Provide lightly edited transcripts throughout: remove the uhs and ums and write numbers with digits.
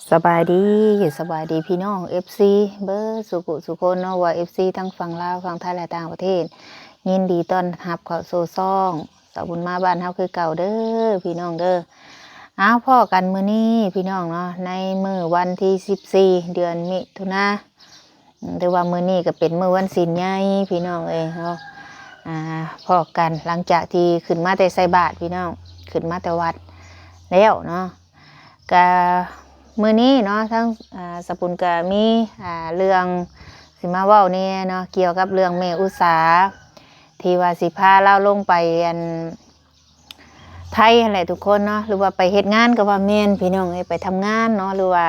สบายดีสบายดีพี่น้อง FC เบอร์สุขุสุคนเนาะว่า FC ทั้งฝั่งลาวฝั่งไทยและต่างประเทศยินดีต้อนรับเข้าสู่ซ่องสาวบุญมาบ้านเฮาคือเก่าเด้อพี่น้องเด้ออ้าวพ่อกันมื้อนี้พี่น้องเนาะในมื้อวันที่14เดือนมิถุนาแต่ว่ามื้อนี้ก็เป็นมื้อวันศีลใหญ่พี่น้องเอ้ยเนาะพ่อกันหลังจากที่ขึ้นมาแต่ใส่บาตรพี่น้องขึ้นมาแต่วัดแล้วเนาะก็มื้อนี้เนาะทั้งสปุนก็มีเรื่องสิมาเว้าเนี่ยเนาะเกี่ยวกับเรื่องแม่อุษาที่ว่าสิพาเราลงไปไทยอะไรทุกคนเนาะหรือว่าไปเฮ็ดงานก็ว่าแม่นพี่น้องไปทำงานเนาะหรือว่า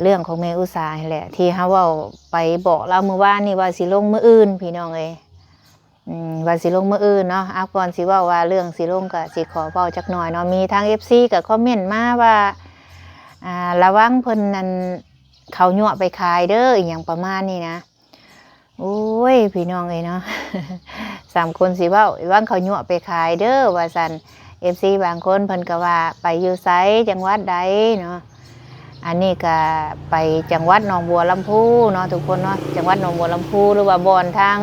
เรื่องของแม่อุษาแหละที่เฮาเว้าไปบอกเราเมื่อวานนี่ว่าสิลงมื้ออื่นพี่น้องว่าสิลงมื้ออื่นเนาะเอาก่อนสิเว้าว่าเรื่องสิลงก็สิขอเว้าจักหน่อยเนาะมีทาง FC ก็คอมเมนต์มาว่าระวังเพิ่นนั่นเขายั่วไปขายเด้ออีหยังประมาณนี้นะโอ้ยพี่น้องเนาะ 3 คนสิเว้าระวังเขายั่วไปขายเด้อว่าซั่น FC บางคนเพิ่นก็ว่าไปอยู่ไสจังหวัดใดเนาะอันนี้ก็ไปจังหวัดหนองบัวลำพูเนาะทุกคนเนาะจังหวัดหนองบัวลำพูหรือว่าบ่อนทาง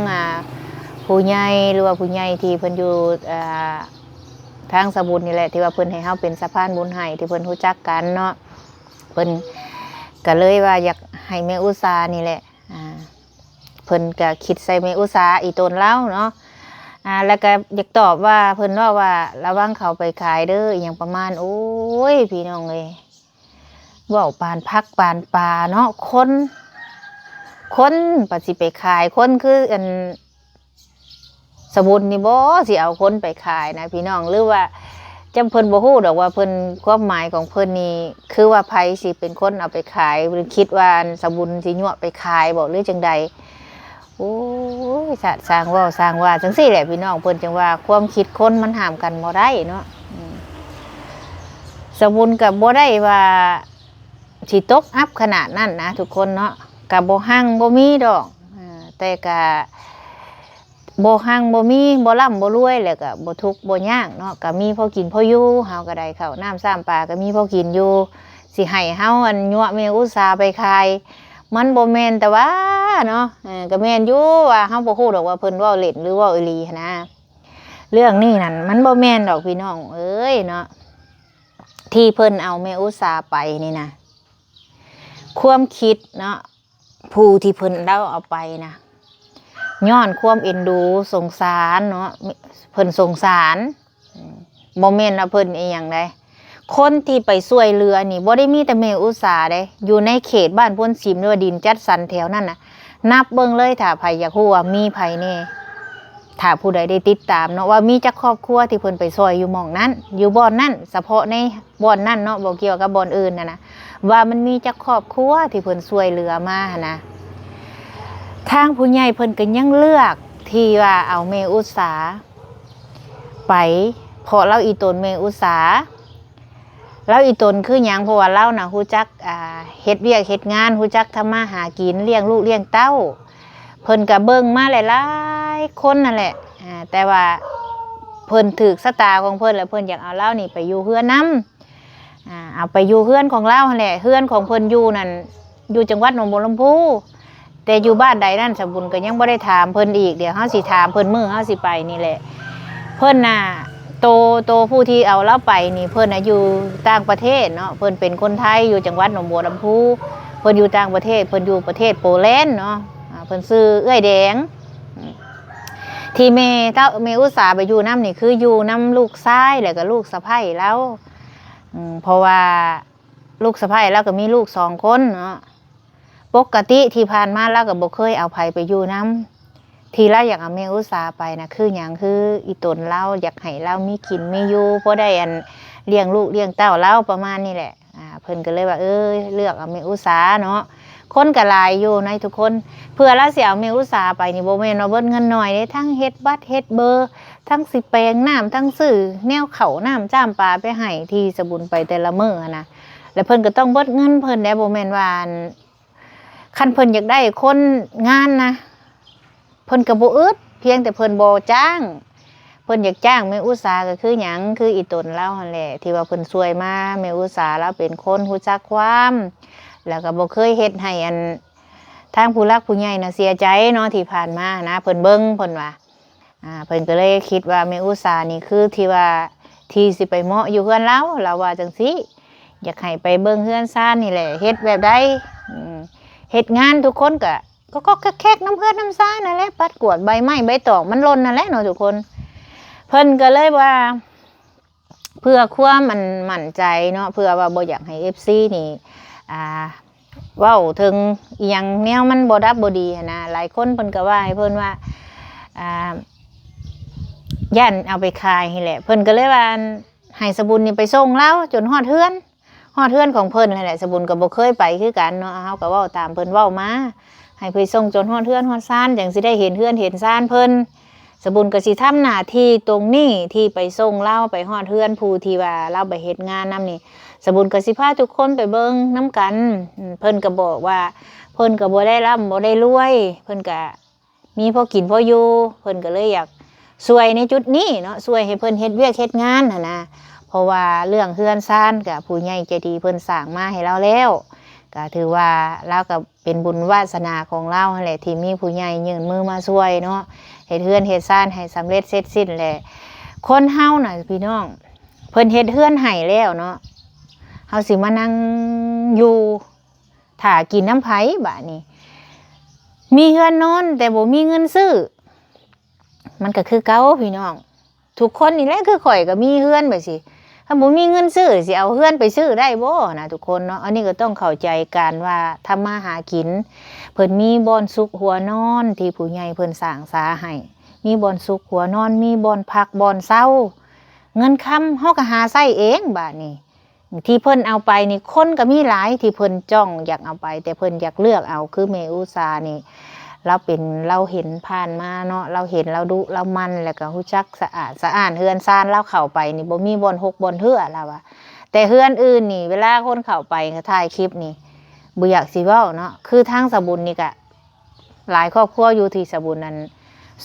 ผู้ใหญ่หรือว่าผู้ใหญ่ที่เพิ่นอยู่ทางสบุญนี่แหละที่ว่าเพิ่นให้เฮาเป็นสะพานบุญให้ที่เพิ่นรู้จักกันเนาะเพิ่นก็เลยว่าอยากให้แม่อุษานี่แหละเพิ่นก็คิดใส่แม่อุษาอีตนเล่าเนาะแล้วก็อยากตอบว่าเพิ่นว่าระวังเขาไปขายเด้ออย่างประมาณโอ้ยพี่น้องเลยเว้าปานพักปานปลาเนาะคนปฏิไปขายคนคือสมุนนี่บ่สิเอาคนไปขายนะพี่น้องหรือว่าจำเพิ่นบ่ฮู้ดอกว่าเพิ่นความหมายของเพิ่นนี่คือว่าไผสิเป็นคนเอาไปขายหรือคิดว่าสมุนสิยั่วไปขายบ่หรือจังใดโอ้ยสร้างว่าจังซี่แหละพี่น้องเพิ่นจังว่าความคิดคนมันห้ามกันบ่ได้เนาะสมุนก็บ่ได้ว่าสิตกอับขนาดนั้นนะทุกคนเนาะก็บ่หั่งบ่มีดอกแต่ก็บ่หั่งบ่มีบ่ร่ำบ่รวยแล้วก็บ่ทุกข์บ่ยากเนาะก็มีพอกินพออยู่เฮาก็ได้ข้าวน้ำ3ปลาก็มีพอกินอยู่สิให้เฮายั่วแม่อุตสาห์ไปขายมันบ่แม่นแต่ว่าเนาะก็แม่นอยู่ว่าเฮาบ่ฮู้ดอกว่าเพิ่นเว้าเล่นหรือเว้าอีหลีนะเรื่องนี้นั่นมันบ่แม่นดอกพี่น้องเอ้ยเนาะที่เพิ่นเอาแม่อุตสาห์ไปนี่นะความคิดเนาะผู้ที่เพิ่นเอาไปนะย้อนความเอ็นดูสงสารเนาะเพิ่นสงสารบ่แม่นว่าเพิ่นอีหยังใดคนที่ไปช่วยเรือนี่บ่ได้มีแต่แม่อุตสาห์เด้อยู่ในเขตบ้านพ้นสิมหรือว่าดินจัดสรรแถวนั้นน่ะนับเบิ่งเลยถ้าไผอยากฮู้ว่ามีไผแน่ถ้าผู้ใดได้ติดตามเนาะว่ามีจักครอบครัวที่เพิ่นไปช่วยอยู่หม่องนั้นอยู่บ่อนนั้นเฉพาะในบ่อนนั้นเนาะบ่เกี่ยวกับบ่อนอื่นนะว่ามันมีจักครอบครัวที่เพิ่นช่วยเหลือมานะทางผู้ใหญ่เพิ่นก็ยังเลือกที่ว่าเอาแม่อุษาไปเพราะเราอีตนแม่อุษาเราอีตนคือหยังเพราะว่าเราน่ะฮู้จักเฮ็ดเวียกเฮ็ดงานฮู้จักทำมาหากินเลี้ยงลูกเลี้ยงเต้าเพิ่นก็เบิ่งมาหลายๆคนนั่นแหละแต่ว่าเพิ่นถูกชะตาของเพิ่นแล้วเพิ่นอยากเอาเรานี่ไปอยู่เฮือนนำเอาไปอยู่เฮือนของเราหั่นแหละเฮือนของเพิ่นอยู่นั่นอยู่จังหวัดหนองบัวลำพูแต่อยู่บ้านใดนั่นสมบุญก็ยังบ่ได้ถามเพิ่นอีกเดี๋ยวเฮาสิถามเพิ่นมื้อเฮาสิไปนี่แหละเพิ่นน่ะโตผู้ที่เอาเราไปนี่เพิ่นน่ะอยู่ต่างประเทศเนาะเพิ่นเป็นคนไทยอยู่จังหวัดหนองบัวลำพูเพิ่นอยู่ต่างประเทศเพิ่นอยู่ประเทศโปแลนด์เนาะเพิ่นชื่อเอื้อยแดงที่แม่อุตสาห์ไปอยู่นำนี่คืออยู่นำลูกชายแล้วก็ลูกสะใภ้แล้วเพราะว่าลูกสะใภ้แล้วก็มีลูก2 คนเนาะปกติที่ผ่านมาเราก็บ่เคยเอาไผไปอยู่นำที่เราอยากเอาแม่อุตสาห์ไปนะคือหยังคืออีตนเราอยากให้เรามีกินมีอยู่เพราะได้เลี้ยงลูกเลี้ยงเต้าเราประมาณนี้แหละเพิ่นก็เลยว่าเลือกเอาแม่อุตสาห์เนาะคนก็หลายอยู่ในทุกคนเพื่อเราสิเอาแม่อุตสาห์ไปนี่บ่แม่นว่าเบิดเงินน้อยเด้ทั้งเฮ็ดบัตรเฮ็ดเบอร์ทั้งสิแปลงน้ำทั้งซื้อแนวข้าวน้ำจ้ามปลาไปให้ที่สบุญไปแต่ละมื้อนะแล้วเพิ่นก็ต้องเบิดเงินเพิ่นได้บ่แม่นว่าคันเพิ่นอยากได้คนงานนะเพิ่นก็บ่อึดเพียงแต่เพิ่นบ่จ้าง เพิ่นอยากจ้างแม่อุตสาก็คือหยังคืออีตนเล่าหั่นแหละที่ว่าเพิ่นช่วยมาแม่อุตสาแล้วเป็นคนรู้จักความแล้วก็บ่เคยเฮ็ดให้อันทางผู้รักผู้ใหญ่น่ะเสียใจเนาะที่ผ่านมานะเพิ่นเบิ่งเพิ่นว่าเพิ่นก็เลยคิดว่าแม่อุตสานี่คือที่ว่าที่สิไปเหมาะอยู่เฮือนเราว่าจังซี่อยากให้ไปเบิ่งเฮือนซ่านนี่แหละเฮ็ดแบบใดเฮ็ดงานทุกคนก็แคกน้ำเฮือนน้ำซ่านนั่นแหละปัดกวาดใบไม้ใบตอกมันหล่นนั่นแหละเนาะทุกคนเพิ่นก็เลยว่าเพื่อความมันมั่นใจเนาะเพื่อว่าบ่อยากให้ FC นี่เว้าถึงอีหยังแนวมันบ่ดับบ่ดีนะหลายคนเพิ่นก็ว่าให้เพิ่นว่าย่านเอาไปขายนี่แหละเพิ่นก็เลยว่าให้สบุญนี่ไปส่งแล้วจนฮอดเฮือนของเพิ่นนั่นแหละสบุญก็บ่เคยไปคือกันเนาะเฮาก็เว้าตามเพิ่นเว้ามาให้ไปส่งจนฮอดเฮือนฮอดซ่านจังสิได้เห็นเฮือนเห็นซ่านเพิ่นสบุญก็สิทำหน้าที่ตรงนี้ที่ไปส่งเล่าไปฮอดเฮือนผู้ที่ว่าเราไปเฮ็ดงานนำนี่สบุญก็สิพาทุกคนไปเบิ่งนํกันเพิ่นก็บอกว่าเพิ่นก็บ่ได้ร่ำบ่ได้รวยเพิ่นก็มีพอกินพออยู่เพิ่นก็เลยอยากช่วยในจุดนี้เนาะช่วยให้เพิ่นเฮ็ดเวียกเฮ็ดงานนะเพราะว่าเรื่องเฮือนซ่านกับผู้ใหญ่ใจดีเพิ่นสร้างมาให้เราแล้วก็ถือว่าเราก็เป็นบุญวาสนาของเราแหละที่มีผู้ใหญ่ยื่นมือมาช่วยเนาะเฮ็ดเฮือนเฮ็ดซ่านให้สำเร็จเสร็จสิ้นแหละคนเฮาน่ะพี่น้องเพิ่นเฮ็ดเฮือนให้แล้วเนาะเฮาสิมานั่งอยู่ถ้ากินน้ำไผบัดนี้มีเฮือนนอนแต่บ่มีเงินซื้อมันก็คือเก่าพี่น้องทุกคนนี่แหละคือข่อยก็มีเฮือนไปสิถ้าบ่มีเงินซื้อสิเอาเฮือนไปซื้อได้บ่นะทุกคนเนาะอันนี้ก็ต้องเข้าใจกันว่าทำมาหากินเพิ่นมีบ่อนสุขหัวนอนที่ผู้ใหญ่เพิ่นสร้างสาให้มีบ่อนสุขหัวนอนมีบ่อนพักบ่อนเช้าเงินคำเฮาก็หาใช้เองบาดนี้ที่เพิ่นเอาไปนี่คนก็มีหลายที่เพิ่นจ้องอยากเอาไปแต่เพิ่นอยากเลือกเอาคือแม่อุษานี่เราเห็นผ่านมาเนาะเราเห็นเราดูเรามันแล้วก็รู้จักสะอาดเฮือนซ่านเราเข้าไปนี่บ่มีบ่อนหกบ่อนเหือแล้วว่าแต่เฮือนอื่นนี่เวลาคนเข้าไปก็ถ่ายคลิปนี่บ่อยากสิเว้าเนาะคือทางสบุญนี่ก็หลายครอบครัวอยู่ที่สบุญนั้น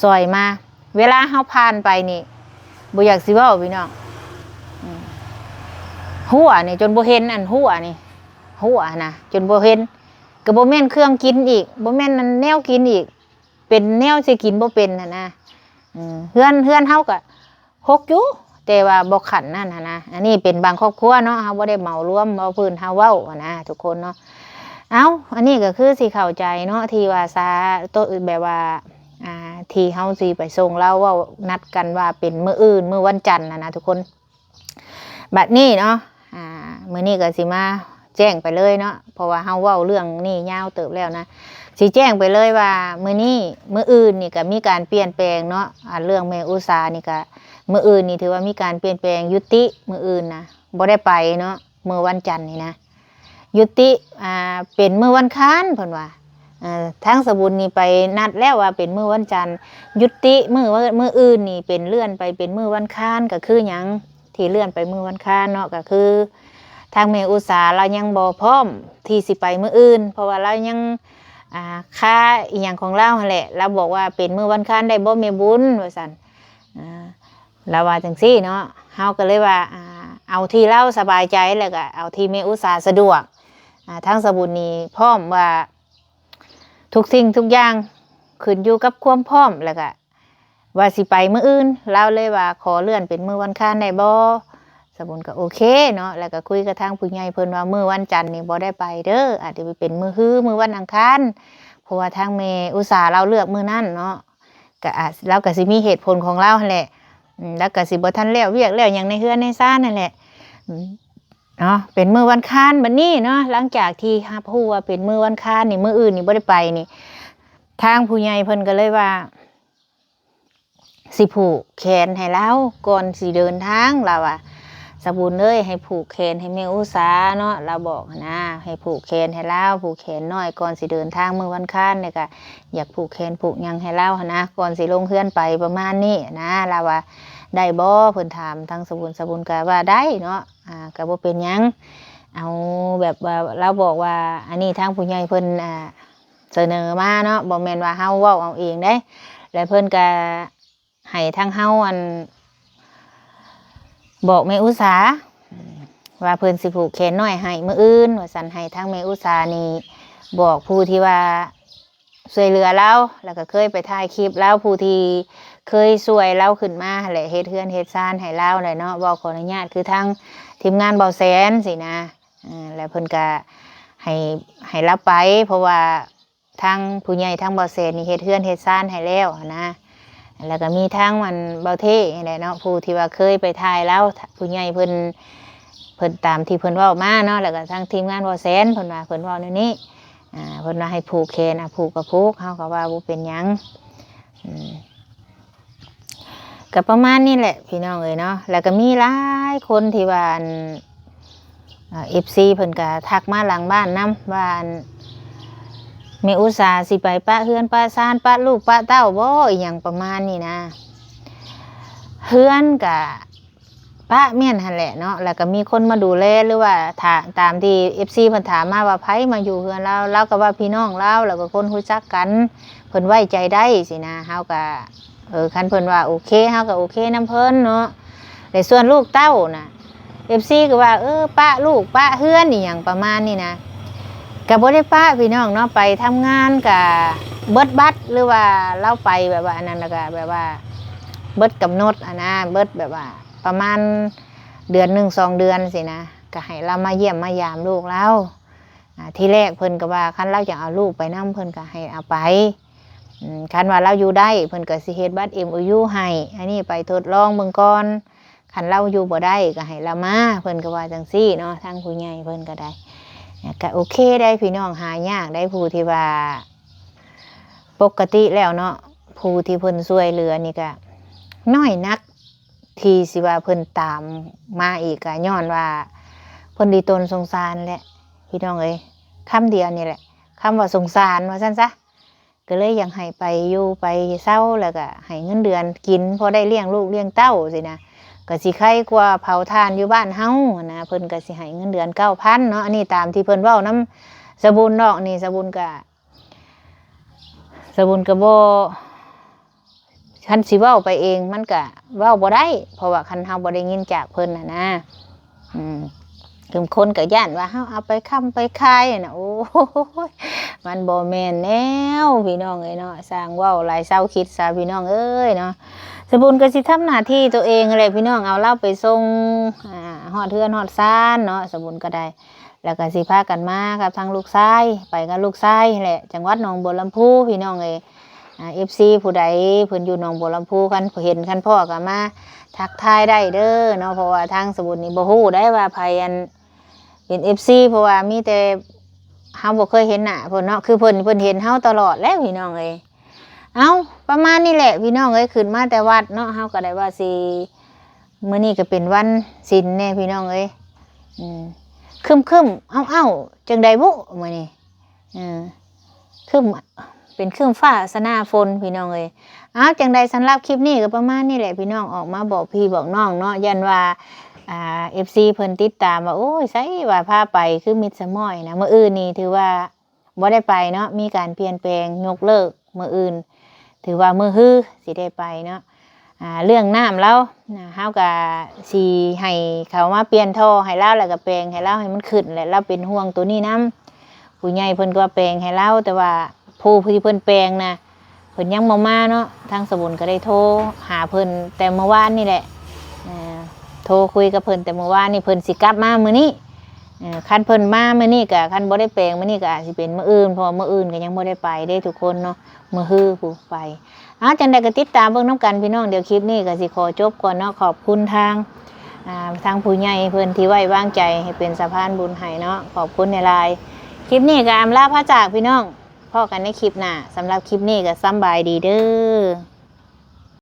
ซอยมาเวลาเฮาผ่านไปนี่บ่อยากสิเว้าพี่น้องหัวนี่จนบ่เห็นอันหัวนี่หัวนะจนบ่เห็นก็บ่แม่นเครื่องกินอีกบ่แม่นนั่นแนวกินอีกเป็นแนวสิกินบ่เป็นนะเฮือนเฮาก็หกอยู่แต่ว่าบ่ขันนั่นนะอันนี้เป็นบางครอบครัวเนาะเฮาบ่ได้เหมารวมเอาพื้นเฮาเว้านะทุกคนเนาะอันนี้ก็คือสิเข้าใจเนาะที่ว่าซาโตแบบว่าที่เฮาสิไปส่งเราเว้านัดกันว่าเป็นมื้ออื่นมื้อวันจันทร์นะทุกคนบัดนี้เนาะมื้อนี้ก็สิมาแจ้งไปเลยเนาะเพราะว่าเฮาเว้าเรื่องนี่ยาวเติบแล้วนะสิแจ้งไปเลยว่ามื้ออื่นนี่ก็มีการเปลี่ยนแปลงเนาะเรื่องแม่อุษานี่ก็มื้ออื่นนี่ถือว่ามีการเปลี่ยนแปลงยุติมื้ออื่นนะบ่ได้ไปเนาะมื้อวันจันทร์นี่นะยุติเป็นมื้อวันค้านเพิ่นว่าทางสบุญนี่ไปนัดแล้วว่าเป็นมื้อวันจันทร์ยุติมื้ออื่นนี่เป็นเลื่อนไปเป็นมื้อวันค้านก็คือหยังที่เลื่อนไปมื้อวันค้านเนาะก็คือทางแม่อุษาเรายังบ่พร้อมที่สิไปมื้ออื่นเพราะว่าเรายังค่าอีหยังของเราแหละเราบอกว่าเป็นมื้อวันค้านได้บ่แม่บุญว่าซั่นเราว่าจังซี่เนาะเฮาก็เลยว่าเอาที่เราสบายใจแล้วก็เอาที่แม่อุษาสะดวกทางสบุญนี่พร้อมว่าทุกสิ่งทุกอย่างขึ้นอยู่กับความพร้อมแล้วก็ว่าสิไปมื้ออื่นเราเลยว่าขอเลื่อนเป็นมื้อวันค้านได้บ่สบุญก็โอเคเนาะแล้วก็คุยกับทางผู้ใหญ่เพิ่นว่ามื้อวันจันทร์นี่บ่ได้ไปเด้ออาจจะไปเป็นมื้อวันอังคารเพราะว่าทางแม่อุตส่าห์เราเลือกมื้อนั้นเนาะก็เราก็สิมีเหตุผลของเราแหละแล้วก็สิบ่ทันแล้วเวียกแล้วหยังในเฮือนในซ่านนั่นแหละเนาะเป็นมื้อวันค้านบัดนี้เนาะหลังจากที่ฮู้ว่าเป็นมื้อวันค้านนี่มื้ออื่นนี่บ่ได้ไปนี่ทางผู้ใหญ่เพิ่นก็เลยว่าสิผูกแขนให้เราก่อนสิเดินทางเราอะสบุญเลยให้ผูกแขนให้แม่อุษาเนาะเราบอกนะให้ผูกแขนให้เล่าผูกแขนน้อยก่อนสิเดินทางมื้อวันค้านเนี่ยก็อยากผูกแขนผูกยังให้เล่านะก่อนสิลงเฮือนไปประมาณนี้นะเราว่าได้บ่เพิ่นถามทางสบุญก็ว่าได้เนาะก็บ่เป็นหยังเอาแบบว่าเราบอกว่าอันนี้ทางผู้ใหญ่เพิ่นเสนอมาเนาะบ่แม่นว่าเฮาเว้าเอาเองเด้แล้วเพิ่นก็ ให้ทางเฮาอันบอกแม่อุษาว่าเพิ่นสิผูกแขนน้อยให้มื้ออื่นว่าซั่นให้ทางแม่อุษานี่บอกผู้ที่ว่าช่วยเหลือเราแล้วก็เคยไปถ่ายคลิปแล้วผู้ที่เคยช่วยเราขึ้นมาแหละเฮ็ดเฮือนเฮ็ดซ่านให้เราแหละเนาะบอกขออนุญาตคือทางทีมงานเบาแสนสินะแล้วเพิ่นก็ให้รับไปเพราะว่าทางผู้ใหญ่ทางเบาแสนนี่เฮ็ดเฮือนเฮ็ดซ่านให้แล้วนะแล้วก็มีทางมันเบาเท่นี่แหละเนาะผู้ที่ว่าเคยไปถ่ายแล้วผู้ใหญ่เพิ่นตามที่เพิ่นเว้ามาเนาะแล้วก็ทางทีมงานเบาแสนเพิ่นว่าเพิ่นเว้าแนวนี้เพิ่นว่าให้ผูกแขนผูกกับผูกเฮาก็ว่าบ่เป็นหยังก็ประมาณนี้แหละพี่น้องเอ้ยเนาะแล้วก็มีหลายคนที่ว่าFC เพิ่นก็ทักมาหลังบ้านนำว่าแม่อุตสาห์สิไปปะเฮือนปะซ่านปะลูกปะเต้าบ่อีหยังประมาณนี้นะเฮือนก็ปะเมียนหั่นแหละเนาะแล้วก็มีคนมาดูแลหรือว่าตามที่ FC เพิ่นถามมาว่าไผมาอยู่เฮือนเราก็ว่าพี่น้องเราแล้วก็คนรู้จักกันเพิ่นไว้ใจได้สินะเฮาก็คันเพิ่นว่าโอเคเฮาก็โอเคนำเพิ่นเนาะแต่ส่วนลูกเต้าน่ะ FC ก็ว่าปะลูกปะเฮือนอีหยังประมาณนี้นะก็บ่ได้ปะพี่น้องเนาะไปทำงานก็เบิดบัตรหรือว่าเราไปแบบว่าอันนั้นแล้วก็แบบว่าเบิดกำหนดนะเบิดแบบว่าประมาณเดือน1 2 เดือนสินะก็ให้เรามาเยี่ยมมายามลูกเราทีแรกเพิ่นก็ว่าคันเราอยากเอาลูกไปนำเพิ่นก็ให้เอาไปคันว่าเราอยู่ได้เพิ่นก็สิเฮ็ดบัตร MOU ให้อันนี้ไปทดลองเบิ่งก่อนคันเราอยู่บ่ได้ก็ให้เรามาเพิ่นก็ว่าจังซี่เนาะทางผู้ใหญ่เพิ่นก็ได้ก็โอเคได้พี่น้องหายากได้ผู้ที่ว่าปกติแล้วเนาะผู้ที่เพิ่นช่วยเหลือนี่ก็น้อยนักที่สิว่าเพิ่นตามมาอีกก็ย้อนว่าเพิ่นดีตนสงสารแหละพี่น้องเอ้ยคำเดียวนี่แหละคำว่าสงสารว่าซั่นซะก็เลยอยากให้ไปอยู่ไปเศร้าแล้วก็ให้เงินเดือนกินพอได้เลี้ยงลูกเลี้ยงเต้าสินะก็สิใครกว่าเผาทานอยู่บ้านเฮานะเพิ่นก็สิให้เงินเดือน 9,000 เนาะอันนี้ตามที่เพิ่นเว้านำสบุญเนาะนี่สบุญก็บ่คันสิเว้าไปเองมันก็เว้าบ่ได้เพราะว่าคันเฮาบ่ได้ยินจากเพิ่นนะคือคนก็ย่านว่าเฮาเอาไปค้ำไปขายน่ะโอ้ยมันบ่แม่นแนวพี่น้องเอ้ยเนาะสร้างเว้าหลายเศร้าคิดซะพี่น้องเอ้ยเนาะสบุญก็สิทำหน้าที่ตัวเองแหละพี่น้องเอาเราไปส่งฮอดเฮือนฮอดซ่านเนาะสบุญก็ได้แล้วก็สิพากันมากับทางลูกชายไปกับลูกชายแหละจังหวัดหนองบัวลำพูพี่น้องเอ้ยFC ผู้ใดเพิ่นอยู่หนองบัวลำพูคันเห็นคันพ่อก็มาทักทายได้เด้อเนาะเพราะว่าทางสบุญนี่บ่ฮู้ได้ว่าไผเป็น FC เพราะว่ามีแต่เฮาบ่เคยเห็นหน้าเพิ่นเนาะคือเพิ่นเห็นเฮาตลอดแล้วพี่น้องเอ้ยเอาประมาณนี้แหละพี่น้องเอ้ยขึ้นมาแต่วัดเนาะเฮาก็ได้ว่าสิมื้อนี้ก็เป็นวันศีลแน่พี่น้องเอ้ยครึมๆอ้าวจังได๋บุมื้อนี้ครึมเป็นครึมฟ้าสนาฝนพี่น้องเอ้ยจังได๋สำหรับคลิปนี้ก็ประมาณนี้แหละพี่น้องออกมาบอกพี่บอกน้องเนาะยันว่าFC เพิ่นติดตามว่าโอ้ยไสว่าพาไปคือมิตรสมอยนะมื้ออื่นนี่ถือว่าบ่ได้ไปเนาะมีการเปลี่ยนแปลงยกเลิกมื้ออื่นถือว่ามื้อฮื้อสิได้ไปเนาะเรื่องน้ำแล้วเฮาก็สิให้เขามาเปลี่ยนท่อให้เราแล้วก็แปลงให้เราให้มันขึ้นแหละเราเป็นห่วงตัวนี้นำผู้ใหญ่เพิ่นก็แปลงให้เราแต่ว่าผู้ที่เพิ่นแปลงนะเพิ่นยังบ่มาเนาะทางสบุญก็ได้โทรหาเพิ่นแต่เมื่อวานนี่แหละโทรคุยกับเพิ่นแต่เมื่อวานนี่เพิ่นสิกลับมามื้อนี้คันเพิ่นมามื้อนี้ก็คันบ่ได้แปลงมื้อนี้ก็อาจสิเป็นมื้ออื่นเพราะมื้ออื่นก็ยังบ่ได้ไปเด้ทุกคนเนาะมื้อฮื้อผู้ไปจังได๋ก็ติดตามเบิ่งนำกันพี่น้องเดี๋ยวคลิปนี้ก็สิขอจบก่อนเนาะขอบคุณทางผู้ใหญ่เพิ่นที่ไว้วางใจให้เป็นสะพานบุญให้เนาะขอบคุณในหลายคลิปนี้ก็อำลาพระจากพี่น้องพบกันในคลิปหน้าสำหรับคลิปนี้ก็สำบายดีเด้อ